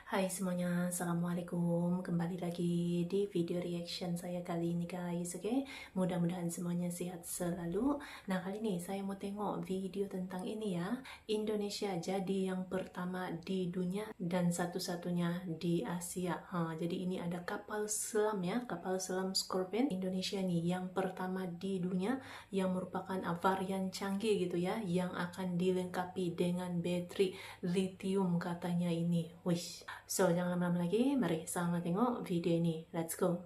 Hai semuanya, assalamualaikum. Kembali lagi di video reaction saya kali ini guys. Oke, mudah-mudahan semuanya sehat selalu. Nah, kali ini saya mau tengok video tentang ini ya. Indonesia jadi yang pertama di dunia dan satu-satunya di Asia. Jadi ini ada kapal selam ya, kapal selam Scorpion Indonesia nih yang pertama di dunia, yang merupakan varian canggih gitu ya, yang akan dilengkapi dengan baterai lithium katanya ini. Wih. So, jangan lama-lama lagi, mari sama tengok video ini. Let's go.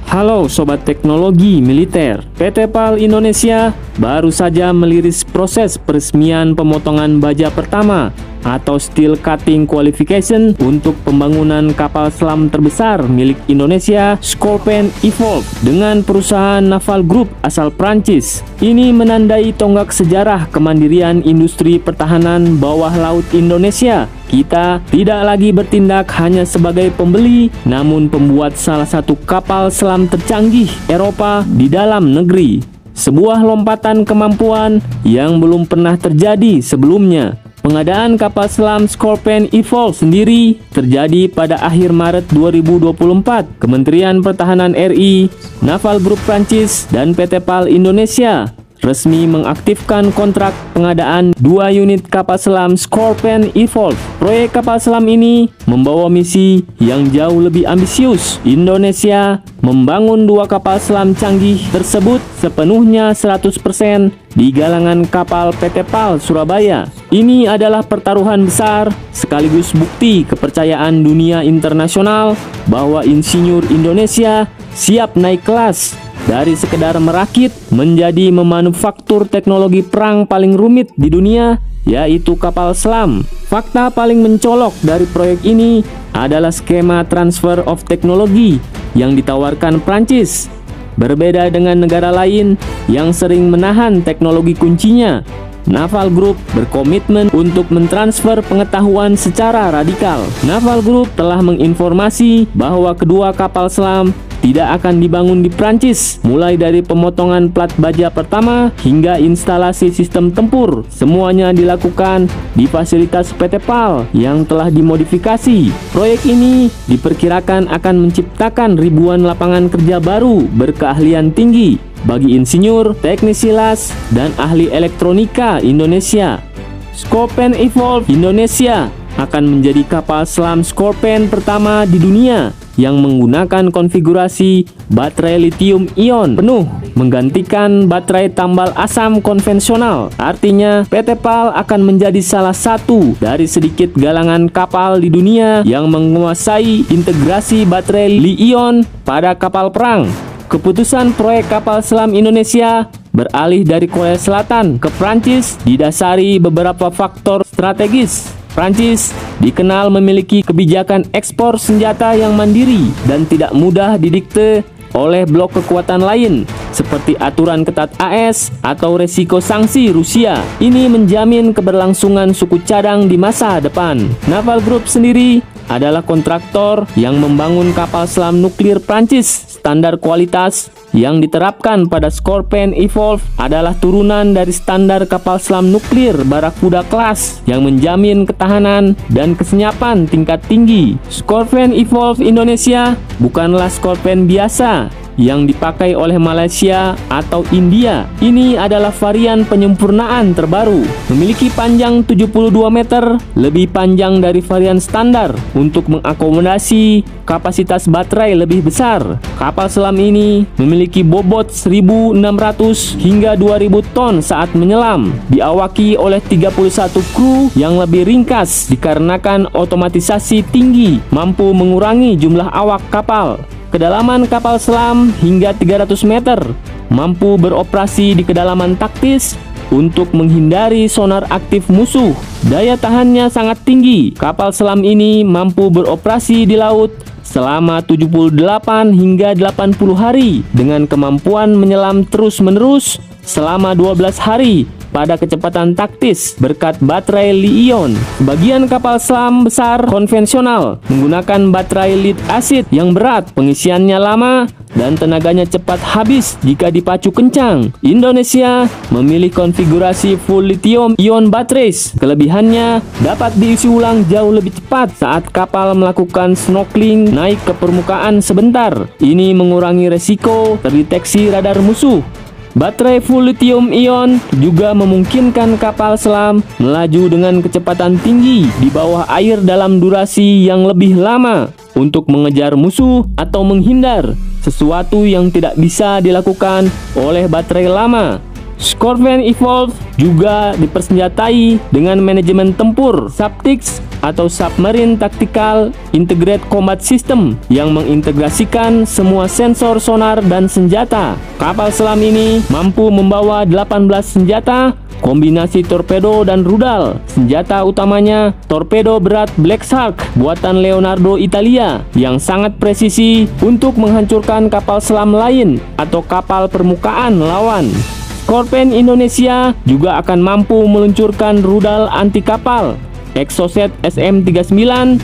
Halo Sobat Teknologi Militer, PT PAL Indonesia baru saja meliris proses peresmian pemotongan baja pertama atau Steel Cutting Qualification untuk pembangunan kapal selam terbesar milik Indonesia, Scorpion Evolve, dengan perusahaan Naval Group asal Prancis. Ini menandai tonggak sejarah kemandirian industri pertahanan bawah laut Indonesia. Kita tidak lagi bertindak hanya sebagai pembeli, namun pembuat salah satu kapal selam tercanggih Eropa di dalam negeri. Sebuah lompatan kemampuan yang belum pernah terjadi sebelumnya. Pengadaan kapal selam Scorpion Evolve sendiri terjadi pada akhir Maret 2024. Kementerian Pertahanan RI, Naval Group Prancis, dan PT PAL Indonesia resmi mengaktifkan kontrak pengadaan 2 unit kapal selam Scorpion Evolve. Proyek kapal selam ini membawa misi yang jauh lebih ambisius. Indonesia membangun 2 kapal selam canggih tersebut sepenuhnya 100% di galangan kapal PT PAL Surabaya. Ini adalah pertaruhan besar sekaligus bukti kepercayaan dunia internasional bahwa insinyur Indonesia siap naik kelas dari sekedar merakit menjadi memanufaktur teknologi perang paling rumit di dunia, yaitu kapal selam. Fakta paling mencolok dari proyek ini adalah skema transfer of technology yang ditawarkan Prancis. Berbeda dengan negara lain yang sering menahan teknologi kuncinya, Naval Group berkomitmen untuk mentransfer pengetahuan secara radikal. Naval Group telah menginformasi bahwa kedua kapal selam tidak akan dibangun di Prancis, mulai dari pemotongan plat baja pertama hingga instalasi sistem tempur. Semuanya dilakukan di fasilitas PT PAL yang telah dimodifikasi. Proyek ini diperkirakan akan menciptakan ribuan lapangan kerja baru berkeahlian tinggi bagi insinyur, teknisi las, dan ahli elektronika Indonesia. Scorpion Evolve Indonesia akan menjadi kapal selam Scorpion pertama di dunia yang menggunakan konfigurasi baterai lithium ion penuh, menggantikan baterai tambal asam konvensional. Artinya, PT PAL akan menjadi salah satu dari sedikit galangan kapal di dunia yang menguasai integrasi baterai li-ion pada kapal perang. Keputusan proyek kapal selam Indonesia beralih dari Korea Selatan ke Prancis didasari beberapa faktor strategis. Prancis dikenal memiliki kebijakan ekspor senjata yang mandiri dan tidak mudah didikte oleh blok kekuatan lain seperti aturan ketat AS atau resiko sanksi Rusia. Ini menjamin keberlangsungan suku cadang di masa depan. Naval Group sendiri adalah kontraktor yang membangun kapal selam nuklir Prancis. Standar kualitas yang diterapkan pada Scorpion Evolve adalah turunan dari standar kapal selam nuklir Barakuda kelas yang menjamin ketahanan dan kesenyapan tingkat tinggi. Scorpion Evolve Indonesia bukanlah Scorpion biasa yang dipakai oleh Malaysia atau India. Ini adalah varian penyempurnaan terbaru. Memiliki panjang 72 meter, lebih panjang dari varian standar untuk mengakomodasi kapasitas baterai lebih besar. Kapal selam ini memiliki bobot 1.600 hingga 2.000 ton saat menyelam. Diawaki oleh 31 kru yang lebih ringkas dikarenakan otomatisasi tinggi, mampu mengurangi jumlah awak kapal. Kedalaman kapal selam hingga 300 meter, mampu beroperasi di kedalaman taktis untuk menghindari sonar aktif musuh. Daya tahannya sangat tinggi. Kapal selam ini mampu beroperasi di laut selama 78 hingga 80 hari dengan kemampuan menyelam terus-menerus selama 12 hari pada kecepatan taktis berkat baterai li-ion. Sebagian kapal selam besar konvensional menggunakan baterai lead acid yang berat, pengisiannya lama, dan tenaganya cepat habis jika dipacu kencang. Indonesia memilih konfigurasi full lithium-ion batteries. Kelebihannya dapat diisi ulang jauh lebih cepat saat kapal melakukan snorkeling naik ke permukaan sebentar. Ini mengurangi resiko terdeteksi radar musuh. Baterai full lithium-ion juga memungkinkan kapal selam melaju dengan kecepatan tinggi di bawah air dalam durasi yang lebih lama untuk mengejar musuh atau menghindar, sesuatu yang tidak bisa dilakukan oleh baterai lama. Scorpion Evolve juga dipersenjatai dengan manajemen tempur SAPTIX atau Submarine Tactical Integrated Combat System yang mengintegrasikan semua sensor sonar dan senjata. Kapal selam ini mampu membawa 18 senjata, kombinasi torpedo dan rudal. Senjata utamanya torpedo berat Black Shark buatan Leonardo Italia yang sangat presisi untuk menghancurkan kapal selam lain atau kapal permukaan lawan. Scorpion Indonesia juga akan mampu meluncurkan rudal anti kapal Exocet SM39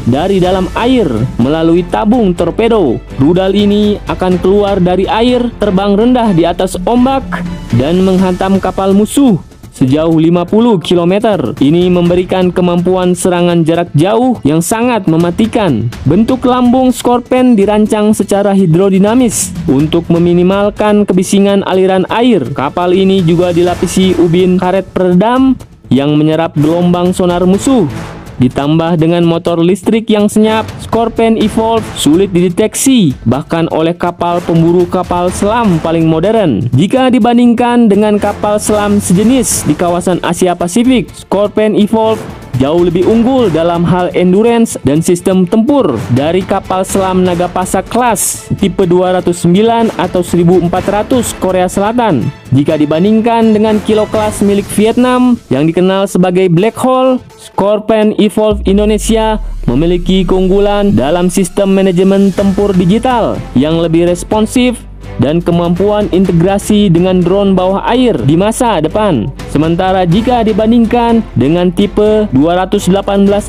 dari dalam air melalui tabung torpedo. Rudal ini akan keluar dari air, terbang rendah di atas ombak, dan menghantam kapal musuh sejauh 50 km. Ini memberikan kemampuan serangan jarak jauh yang sangat mematikan. Bentuk lambung Scorpion dirancang secara hidrodinamis untuk meminimalkan kebisingan aliran air. Kapal ini juga dilapisi ubin karet peredam yang menyerap gelombang sonar musuh. Ditambah dengan motor listrik yang senyap, Scorpion Evolve sulit dideteksi bahkan oleh kapal pemburu kapal selam paling modern. Jika dibandingkan dengan kapal selam sejenis di kawasan Asia Pasifik, Scorpion Evolve jauh lebih unggul dalam hal endurance dan sistem tempur dari kapal selam Nagapasa kelas tipe 209 atau 1400 Korea Selatan. Jika dibandingkan dengan Kilo kelas milik Vietnam yang dikenal sebagai Black Hole, Scorpion Evolve Indonesia memiliki keunggulan dalam sistem manajemen tempur digital yang lebih responsif dan kemampuan integrasi dengan drone bawah air di masa depan. Sementara jika dibandingkan dengan tipe 218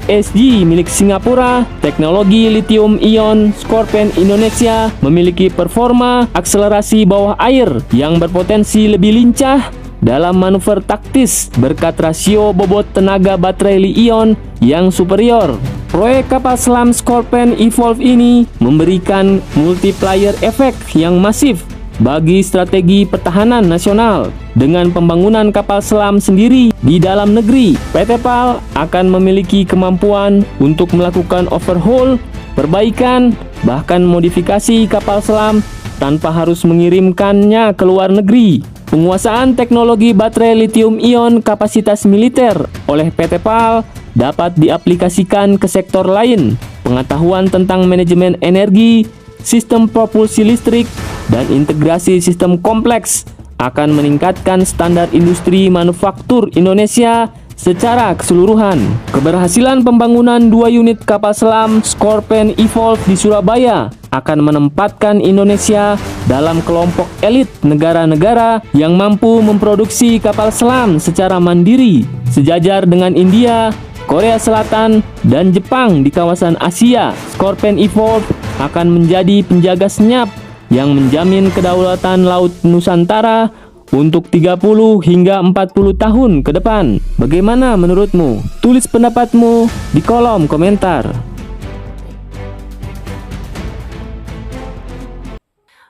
SG milik Singapura, teknologi lithium-ion Scorpion Indonesia memiliki performa akselerasi bawah air yang berpotensi lebih lincah dalam manuver taktis berkat rasio bobot tenaga baterai li-ion yang superior. Proyek kapal selam Scorpion Evolve ini memberikan multiplier efek yang masif bagi strategi pertahanan nasional. Dengan pembangunan kapal selam sendiri di dalam negeri, PT PAL akan memiliki kemampuan untuk melakukan overhaul, perbaikan, bahkan modifikasi kapal selam tanpa harus mengirimkannya ke luar negeri. Penguasaan teknologi baterai lithium-ion kapasitas militer oleh PT PAL dapat diaplikasikan ke sektor lain. Pengetahuan tentang manajemen energi, sistem propulsi listrik, dan integrasi sistem kompleks akan meningkatkan standar industri manufaktur Indonesia secara keseluruhan. Keberhasilan pembangunan 2 unit kapal selam Scorpion Evolve di Surabaya akan menempatkan Indonesia dalam kelompok elit negara-negara yang mampu memproduksi kapal selam secara mandiri, sejajar dengan India, Korea Selatan, dan Jepang di kawasan Asia. Scorpion Evolve akan menjadi penjaga senyap yang menjamin kedaulatan Laut Nusantara untuk 30 hingga 40 tahun ke depan. Bagaimana menurutmu? Tulis pendapatmu di kolom komentar.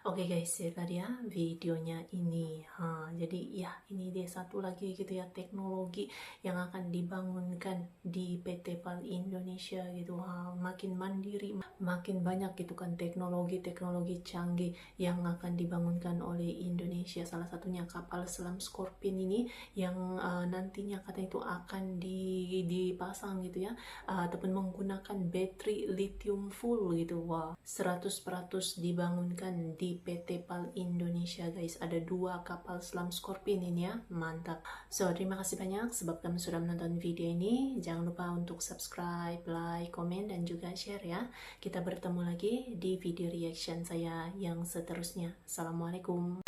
Oke guys, ya tadi ya videonya ini. Jadi ya ini dia satu lagi gitu ya teknologi yang akan dibangunkan di PT PAL Indonesia gitu. Makin mandiri, makin banyak gitu kan teknologi canggih yang akan dibangunkan oleh Indonesia. Salah satunya kapal selam Scorpion ini yang nantinya katanya itu akan dipasang gitu ya, ataupun menggunakan baterai lithium full gitu. 100% dibangunkan di PT PAL Indonesia guys. Ada 2 kapal selam Scorpion ini ya, mantap. So terima kasih banyak sebab kamu sudah menonton video ini. Jangan lupa untuk subscribe, like, komen, dan juga share ya. Kita bertemu lagi di video reaction saya yang seterusnya. Assalamualaikum.